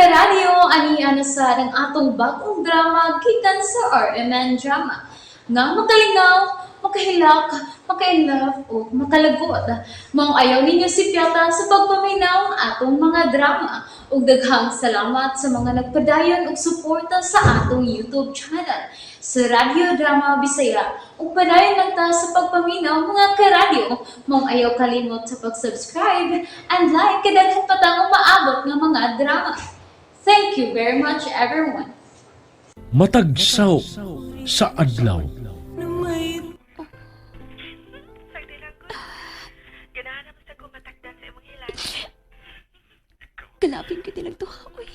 karadyo, ani sa ng atong bagong drama gikan sa RMN Drama. Nga makalingaw, makahilak, maka-inlove, o makalagot. Mao ayaw ninyo si Piota sa pagpaminaw ang atong mga drama. Ug daghang salamat sa mga nagpadayon og suporta sa atong YouTube channel sa Radyo Drama Bisaya. Ug padayon lang ta sa pagpaminaw mga karadyo. Mao ayaw kalimot sa pag-subscribe and like kadaghan pa tang maabot nga mga drama. Thank you very much, everyone. Matagsaw sa adlaw. Sagdi lang ko. Ganahan naman sa kumatagdan sa imong hilan. Kalapin ka nilang tuhaoy.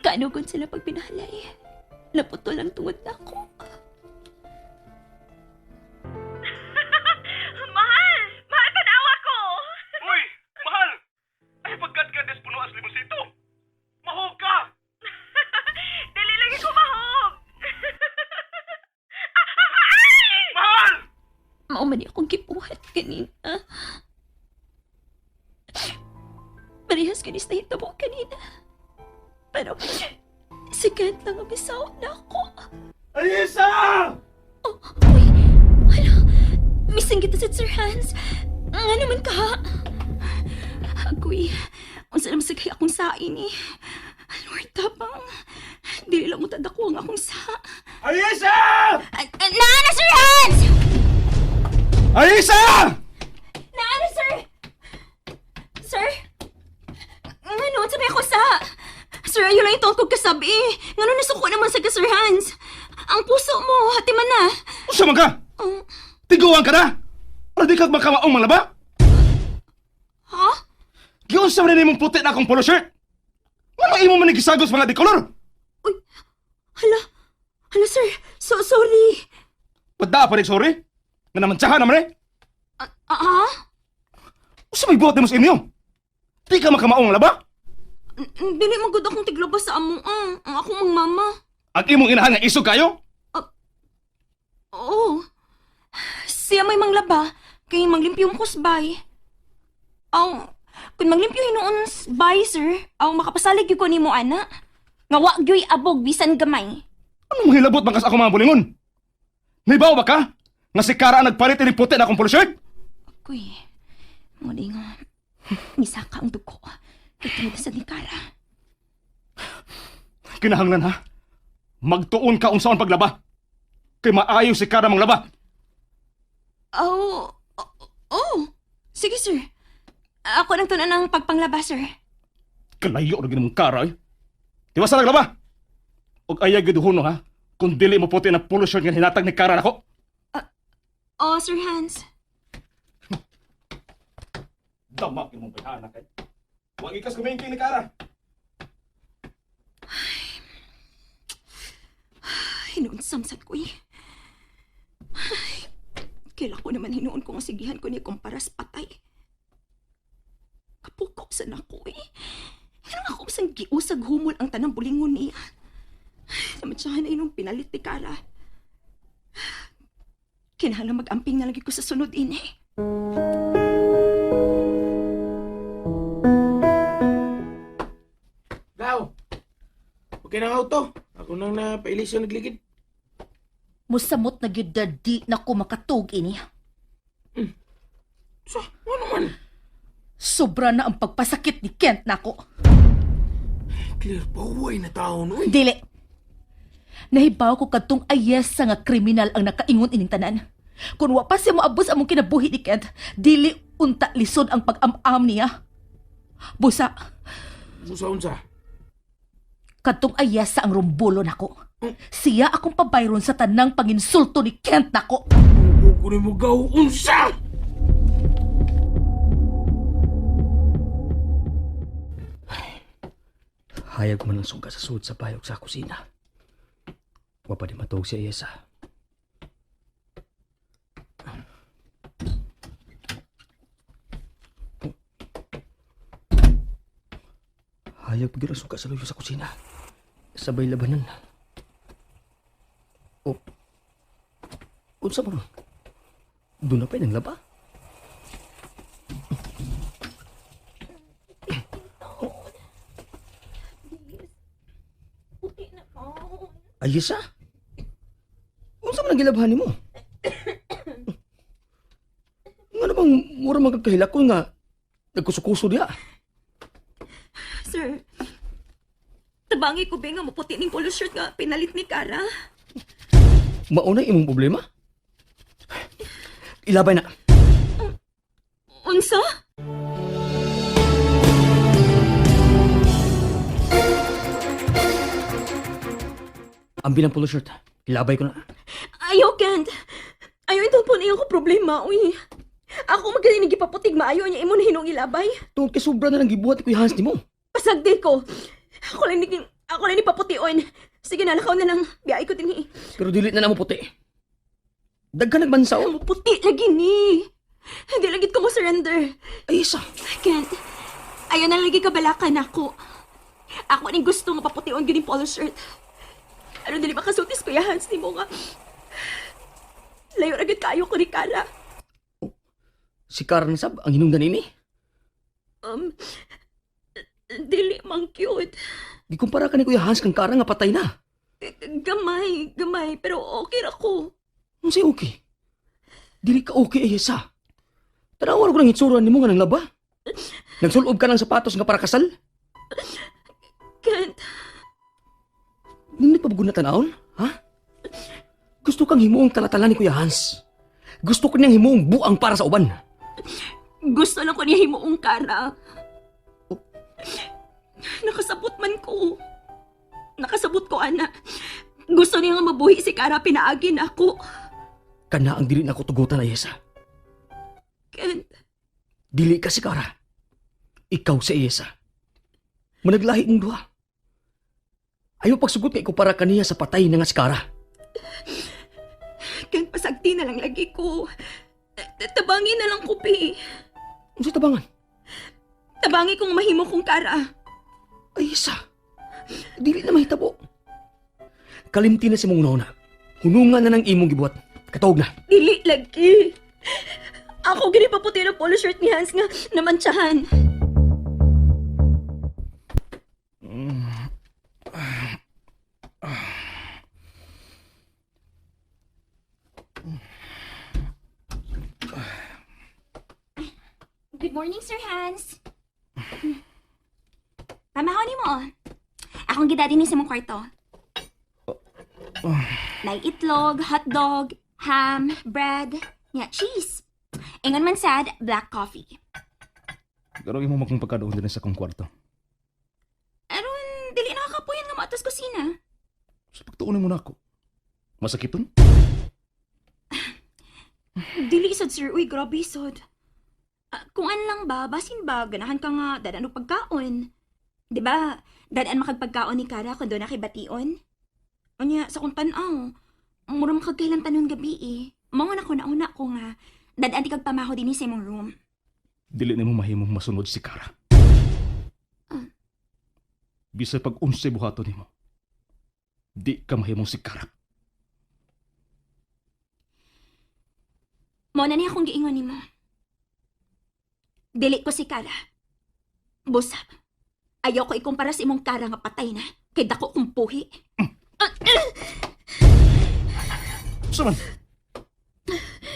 Kanugon sila pag pinahalay. Naputol ang tungod na ako. Mahal! Mahal, tanawa ko! Uy! Mahal! Ay, pagkat ka puno as limosito! Mahog ka! Dili lagi ko mahog! Mahal! Maumani akong kipuhat kanina. Parehas kanis na hitabo kanina. Pero, sikat lang ang bisaw na ako. Alisa! Oh, uy! Hala! Missing kita sa Sir Hans. Nga naman ka. Agoy, unsa naman sa kaya akong sain eh. Lord, tabang. Dili lang mo tadako ang akong sa. Alisa! Naana, Sir Hans! Alisa! Naana, Sir! Sir? Ano, sabi ako sa... Sir, ayun lang itong kong kasabi. Ngano nasuko naman sa ka, Sir Hans. Ang puso mo, hati man na. Usa man ka? Tiguan ka na? Para di ka makamaong malaba? Ha? Giyon sa rin mong puti na akong polo shirt? Nga imo man nagisagos mga dikolor? Uy, hala. Hala, sir. Sorry. Pada pa rin sorry? Nga naman tsaha naman eh? Usa may buhat mo sa inyo? Di ka makamaong malaba? Dili magod akong tiglabas sa among ang akong mga mama. Ang imong inahan nga isog kayo? Oo. Siya may manglaba, kay manglimpyo mo kusbay. Kung manglimpyo hinuon bay, sir, makapasalig yun ko ni mo, ana. Nga wa gyoy abog, bisan gamay. Anong mahilabot bang kas ako mga bulingon? Naibaw ba ka? Nga si Kara ang nagpalit ni puti na akong polo shirt? Kuy, muli nga, nisaka ang dugo. Kitulad sa ni Kara. Kinahanglan ha? Magtuon ka unsaon paglaba. Kay maayo si Kara manglaba. Oh. Sige, sir. Ako nang tunan ng pagpanglaba, sir. Kalayo na ginamong Kara eh. Tiwasa naglaba. Og ayag giduhuno ha? Kung dili mo puti na polo shirt nga hinatag ni Kara nako. Sir Hans. Damak yung mong bayhana kay. Huwag ikas kuminti ni Kara. Hinuunsamsat ko eh. Kailan ko naman hinuon ko ang sigihan ko ni kumparas patay. Kapukaw sa nako eh. Hirang ako sang giusag humol ang tanang bulingon niya. Namatsahan na inong pinalit ni Kara. Kinahanglan mag-amping na lagi ko sa sunod ini. Gao! Okay na nga auto. Ako nang napailisyon nagligid. Musamot na gyud di na ko makatug ini. Ano man? Sobra na ang pagpasakit ni Kent nako. Clear paway na taon, uy. Dili. Nahibaw ko kadtong ayes sa nga kriminal ang nakaingon ining tanan. Kung wa pa siya moabos among kinabuhi ni Kent, dili unta lisod ang pag-am-am niya. Busa, Unsa-unsa? kadtong ayes sa ang rumbulo nako. Siya akong pabayron sa tanang panginsulto ni Kent nako. Kunin mo gaw, unsa? Hayag man ang suga sa sud sa bayog sa kusina. Wa pa di matog si Ayesa. Hayag pagir ang suga sa luyo sa kusina. Sabay labanan. Oh. Unsa ba? Doon na pa yung laba? Ayesa? Unsa man ang gilabhan nimo? Ano bang mura magkakahilakon nga nagkusukuso diha? Sir, tabangi ko ba nga maputi ning polo shirt nga pinalit ni Kara? Mauna imong problema? Ilabay na. Unsa? Ang binang polo shirt. Ilabay ko na. Ayaw, Kent. Ayaw itong po niyo ko problema, uy. Ako magaling gipaputig maayo niya imo na hinong ilabay. Tungod kay sobra na lang gibuhat ko Hans nimo. Pasagdi ko. Ako lang ni papution. Sige na, lakaw na lang. Biyay ko din. Pero dili na namo puti. Daghan nagbansaw. Puti lagi ni. Hindi lagi ko mo surrender. Ayesa. Kent, ayaw na lagi kabalakan ako. Ako ni gusto nga papution gining polo shirt. Ano dili makasultis Kuya Hans ni mo nga. Layo agad kayo ko ni Kara. Si Karen sab ang hinungdan ini. Dili mang cute. Di kumpara ka ni Kuya Hans kang Kara nga patay na. Gamay, pero okay ra ko. Unsay okay? Dili ka okay Ayesa. Tanawar ko ng itsuran nimo nga nang laba. Nagsulob ka ng sapatos nga para kasal? Kent, Hindi pa bago na tanawon, ha? Gusto kang himuong talatala ni Kuya Hans. Gusto ko niyang himuong buang para sa uban. gusto lang ko niya himuong Kara. Nakasabot man ko. Nakasabot ko, ana. Gusto niya nga mabuhi si Kara, pinaagin ako. Kana ang dili na ko tugutan, Ayesa. Kent, Dili ka si Kara. Ikaw si Ayesa. Managlahi mong duha. Ayaw pagsugot kay ko para kaniya sa patay na nga si Kara. Kent, pasagti na lang lagi ko. Tabangi na lang ko, Pi. Unsay tabangan? Tabangi kong mahimo kong Kara. Ayesa. Dili na mahitabo. Kalimti na si mong una. Hunungan na ng imong gibuhat. Katawag na. Dili lagi. Ako gini paputi ng polo shirt ni Hans nga namantsahan. Good morning, Sir Hans. Pamahon ni mo. Akong gidadi ni sa mong kwarto. Nay itlog, hotdog, ham, bread, nya cheese. Ingon man sad, black coffee. Garo imo makong pagkadoon din sa kong kwarto. Aron, dili nakakapuyan nga maatas kusina. Sa pagtuunin mo na ako. Masakiton? Dili sad, sir. Uy, grabe sad. Kung an lang ba, basin ba, ganahan ka nga, dadaan og pagkaon. Di ba, dadaan makagpagkaon ni Kara kung doon nakibation? O niya, sa kong tanaw, mura makagkailan tanon gabi eh. Mga na ko nauna ko nga, dadaan di kag pamaho din sa imong room. Dili nimo mahimong masunod si Kara. Bisay pag unsay buhaton nimo. Di ka mahimong si Kara. Mo na niya akong giingon ni mo. Dili ko si Kara. Busab. Ayaw ko ikumpara sa imong Kara nga patay na. Kay dako kong puhi. Saman?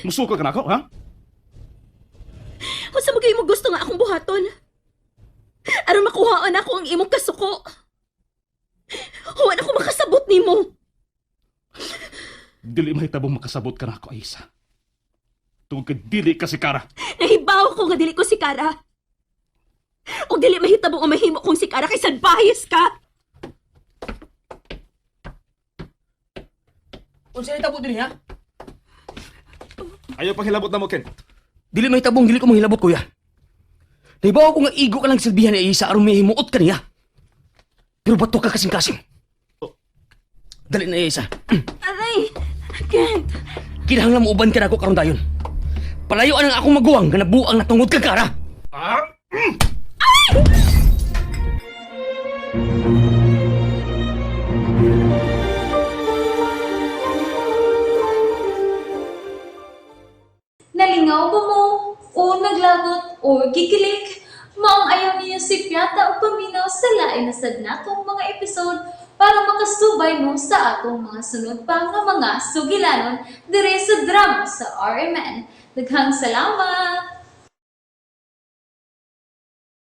Musuka ka na ako, ha? Kung sa magay mo gusto nga akong buhaton. Aron makuhaan ako ang imong kasuko. Huwag ako makasabot ni mo. Dili mahitabong makasabot ka na ako, Ayesa. Tungkol ka dili ka si Kara. Nahibaw ko nga dili ko si Kara. O dili mahitabo o mahimo kong si Kara kay sadbahis ka. Unsay tabo din ha? Ayaw pang hilabot na mo, Ken. Dili mahitabong dili ko manghilabot kuya. Nahibaw ko nga igo ka lang silbihan ni Ayesa aron may himuot ka niya. Pero bato ka kasing-kasing. Dali na Ayesa. Aray! Kent! Kinahanglan mo uban ka na ako karon dayon. Palayo ang akong maguwang nga nabuang natungod ka Kara. Nalingaw ba mo? O naglagot? O gikilik? Maong ayaw niyo si Piata o paminaw sa lain na sad natong mga episode para makasubay mo sa atong mga sunod pa nga mga sugilanon dire sa drama sa RMN. Daghang salamat!